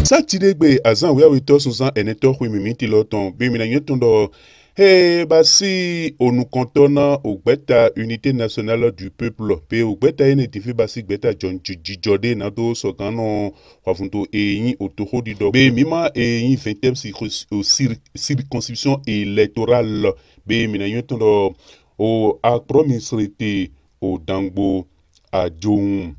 Satiregbe azan wea wito suzan eneto hui mimiti loton bimina nyotondo basi onu kontona ogbeta unité nationale du peuple pe ogbeta ene difi basi gbeta John Jijode na do sogano wafunto yin otoho dido be mima yin 20e circonscription électorale be mina nyotondo o a promisrete o dangbo a jong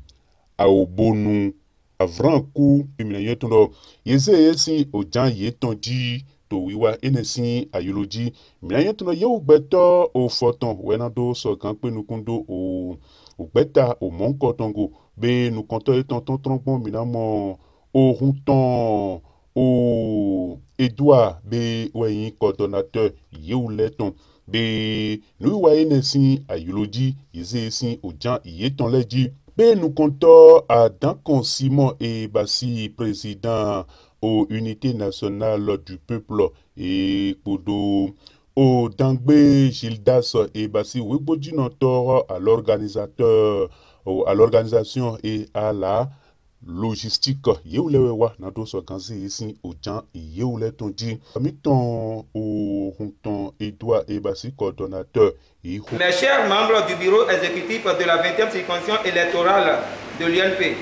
a obonu avranku bimina yotondo yesi ojan yetonji to wiwa enesi ayoloji mina yotondo ye gbeto o foton wenado so kan pe nukundo o gbeta o monko tongo be nu konto etonton trompon mina mo o hunton o Edouard be weyin coordonnateur yeuleton be nu wa enesi ayoloji yesi ojan yeton leji be nous comptons à Dankon Simon et Bassi, président aux unités nationales du peuple et Podo au Dangbe Gildas et Bassi Webodinotor à l'organisateur, à l'organisation et à la logistique. Yeulewa Nado Sokansi ici au Jean Yeule Tondi. Miton au Honton Edouard et Bassi coordonnateur. Mes chers membres du bureau exécutif de la 20e circonscription électorale de l'UNP,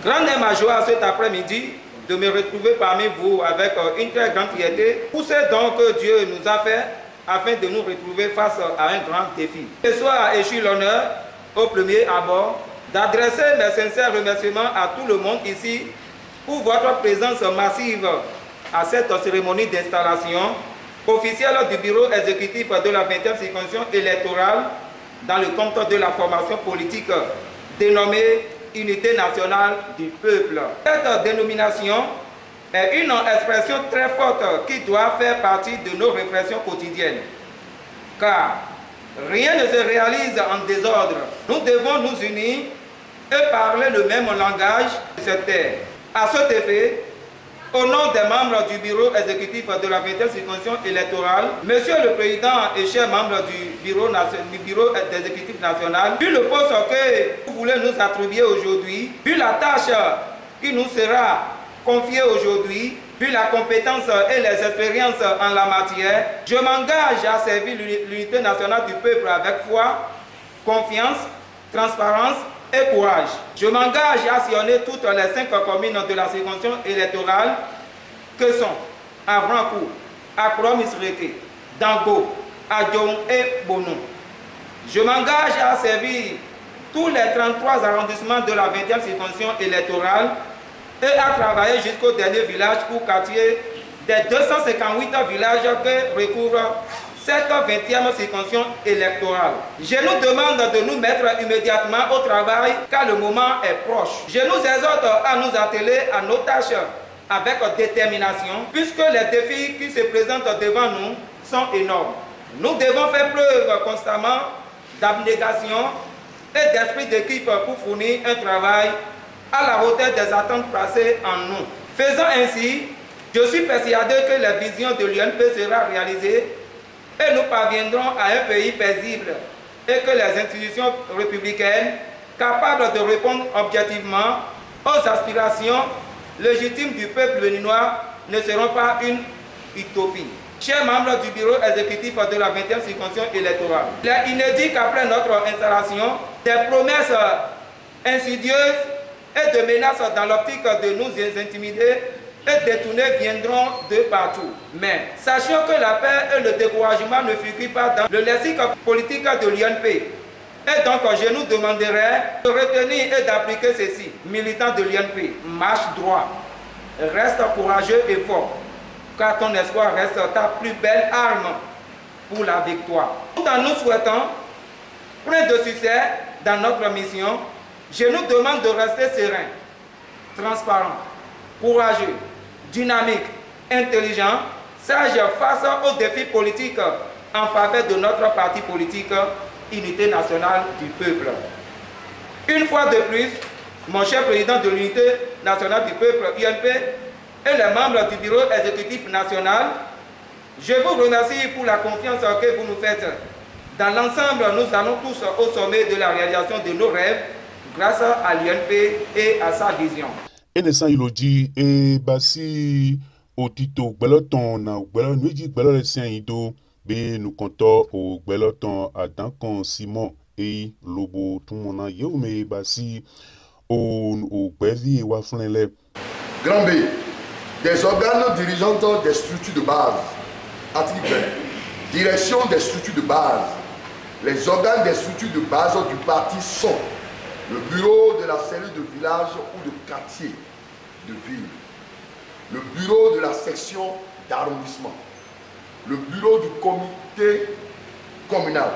grande est ma joie cet après-midi de me retrouver parmi vous avec une très grande fierté. Tout ce donc que Dieu nous a fait afin de nous retrouver face à un grand défi. Ce soir, je suis l'honneur, au premier abord, d'adresser mes sincères remerciements à tout le monde ici pour votre présence massive à cette cérémonie d'installation officielle du bureau exécutif de la 20e circonscription électorale dans le compte de la formation politique dénommée Unité nationale du peuple. Cette dénomination est une expression très forte qui doit faire partie de nos réflexions quotidiennes. Car rien ne se réalise en désordre. Nous devons nous unir et parler le même langage de cette terre. À cet effet, au nom des membres du bureau exécutif de la 20e circonscription électorale, Monsieur le Président et chers membres du bureau exécutif national, vu le poste que vous voulez nous attribuer aujourd'hui, vu la tâche qui nous sera confiée aujourd'hui, vu la compétence et les expériences en la matière, je m'engage à servir l'unité nationale du peuple avec foi, confiance, transparence et courage. Je m'engage à sillonner toutes les 5 communes de la circonscription électorale que sont Avrancourt, Akro-Misrete, Dango, Adjong et Bono. Je m'engage à servir tous les 33 arrondissements de la 20e circonscription électorale et à travailler jusqu'au dernier village ou quartier des 258 villages que recouvre cette 20e circonscription électorale. Je nous demande de nous mettre immédiatement au travail car le moment est proche. Je nous exhorte à nous atteler à nos tâches avec détermination puisque les défis qui se présentent devant nous sont énormes. Nous devons faire preuve constamment d'abnégation et d'esprit d'équipe pour fournir un travail à la hauteur des attentes placées en nous. Faisant ainsi, je suis persuadé que la vision de l'UNP sera réalisée et nous parviendrons à un pays paisible et que les institutions républicaines capables de répondre objectivement aux aspirations légitimes du peuple béninois ne seront pas une utopie. Chers membres du bureau exécutif de la 20e circonscription électorale, il est inédit qu'après notre installation, des promesses insidieuses et de menaces dans l'optique de nous intimider et détournés viendront de partout. Mais sachant que la paix et le découragement ne figurent pas dans le lexique politique de l'UNP. Et donc je nous demanderai de retenir et d'appliquer ceci. Militants de l'UNP, marche droit, reste courageux et fort, car ton espoir reste ta plus belle arme pour la victoire. Tout en nous souhaitant plein de succès dans notre mission, je nous demande de rester serein, transparent, courageux, dynamique, intelligent, sage face aux défis politiques en faveur de notre parti politique, Unité nationale du peuple. Une fois de plus, mon cher président de l'Unité nationale du peuple, UNP, et les membres du bureau exécutif national, je vous remercie pour la confiance que vous nous faites. Dans l'ensemble, nous allons tous au sommet de la réalisation de nos rêves grâce à l'UNP et à sa vision. enesan iloji e basi otito gbeloton na gbelo nuji gbelo lesian ido be nukonto o gbeloton adankan Simon e lobo tumona yeume basi o gbevi e wa funele. Grand B, des organes dirigeants des structures de base. Article 20. Direction des structures de base. Les organes des structures de base du parti sont le bureau de la cellule de village ou de quartier de ville, le bureau de la section d'arrondissement, le bureau du comité communal,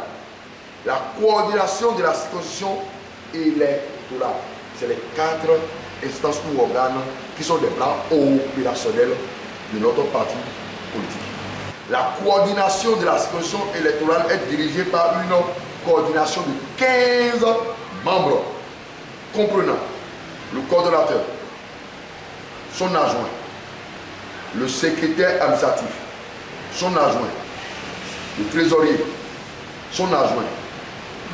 la coordination de la circonscription électorale. C'est les 4 instances ou organes qui sont des plans opérationnels de notre parti politique. La coordination de la circonscription électorale est dirigée par une coordination de 15 membres, comprenant le coordonnateur, son adjoint, le secrétaire administratif, son adjoint, le trésorier, son adjoint,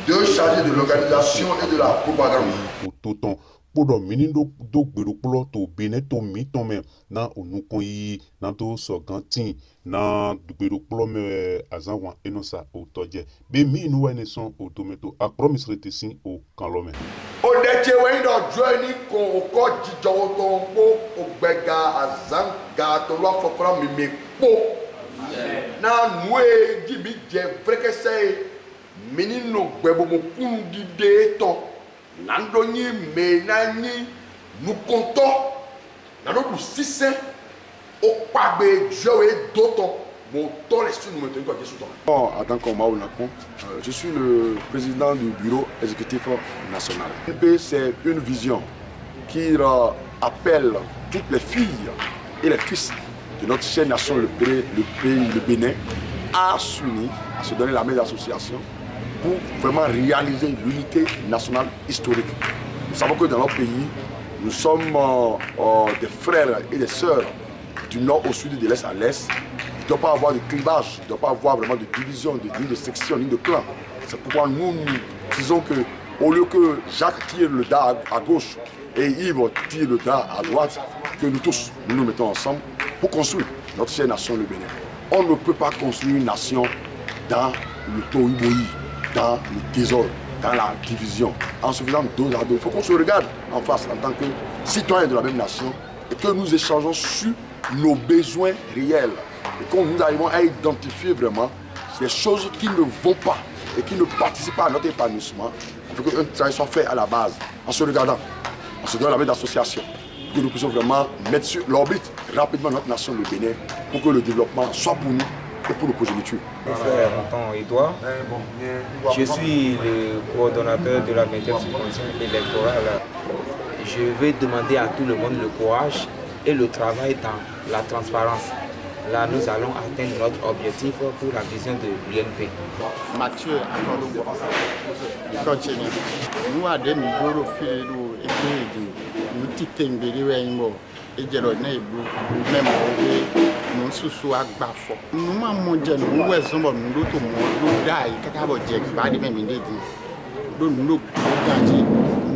2 chargés de l'organisation et de la propagande. Podo mini do gbero kplo to bene to mi to me na onukon yi na to so gantin na gbero kplo me azanwa enosa o toje be mi nu ene son o tometo a promise retesin o kanlome o de che we do join ko ko jijo to po o gbega azanga to lo fokora mi me po na nwe ji bi je frekese mini no gbebo mo kun dide to Nandoni menani nous comptons dans notre système au pabe jouer d'autres montons les sous nous mettons quoi sous temps. Attends qu'on m'a je suis le président du bureau exécutif national. LP c'est une vision qui appelle toutes les filles et les fils de notre chère nation le Bénin à s'unir, à se donner la main d'association pour vraiment réaliser l'unité nationale historique. Nous savons que dans notre pays, nous sommes des frères et des sœurs du nord au sud, de l'est à l'est. Il ne doit pas avoir de clivage, il ne doit pas avoir vraiment de division, ni de section, ni de clan. C'est pourquoi nous disons que, au lieu que Jacques tire le dard à gauche et Yves tire le dard à droite, que nous tous nous mettons ensemble pour construire notre chère nation, le Bénin. On ne peut pas construire une nation dans le tohu-bohi, dans le désordre, dans la division, en se faisant dos à dos. Il faut qu'on se regarde en face en tant que citoyens de la même nation et que nous échangeons sur nos besoins réels et que nous arrivons à identifier vraiment les choses qui ne vont pas et qui ne participent pas à notre épanouissement. Il faut qu'un travail soit fait à la base, en se regardant, en se donnant la main d'association, pour que nous puissions vraiment mettre sur l'orbite rapidement notre nation, le Bénin, pour que le développement soit pour nous et pour nos progénitures. Frère Anton Edouard, je suis le coordonnateur de la 20e circonscription électorale. Je vais demander à tout le monde le courage et le travail dans la transparence. Là, nous allons atteindre notre objectif pour la vision de l'UNP. Mathieu Akodogo, nous avons des niveaux de nous avons nous sous agbafo nous maman je nous ouais sombo nous to mo dai kaka bo je ba de me ndedi do nous ganji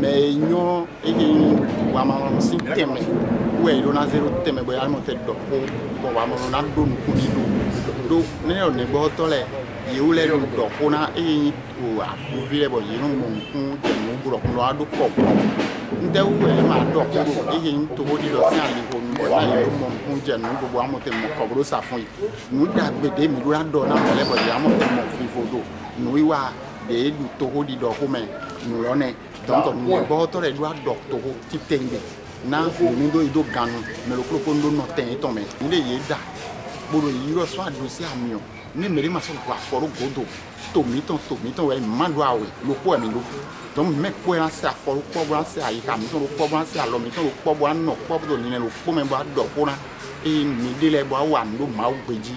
mais nyo e wa ma système ouais do na zéro teme bo ya mo te do bo wa mo na do ku ni do ne o ne bo to le ye o le do ko na e o approuver bo ye no mo ku je mo bro ko ado ko nde we ma do ko e ye to di do si ali ko na ye mo ku je no bo amo te mo ko bro sa fun nu da gbe de mi do do na mo le bo ye amo te mo fi fodo nu wi wa de du to di do ko me nu lo ne donc nu bo to le do do to ti tenge na mi do ido ganu me lo kro ko ndo no ten to me nde ye da boro yi ro so adu si ami o ni mere ma so kwa foro godo tomiton we mando awe lo po mi lo donc me ko ran sa foro po bran se ayi ka mi to lo po bran se alo mi to lo po bran no po do ni lo po me ba do ko na e mi de le bo wa ndo ma u gbeji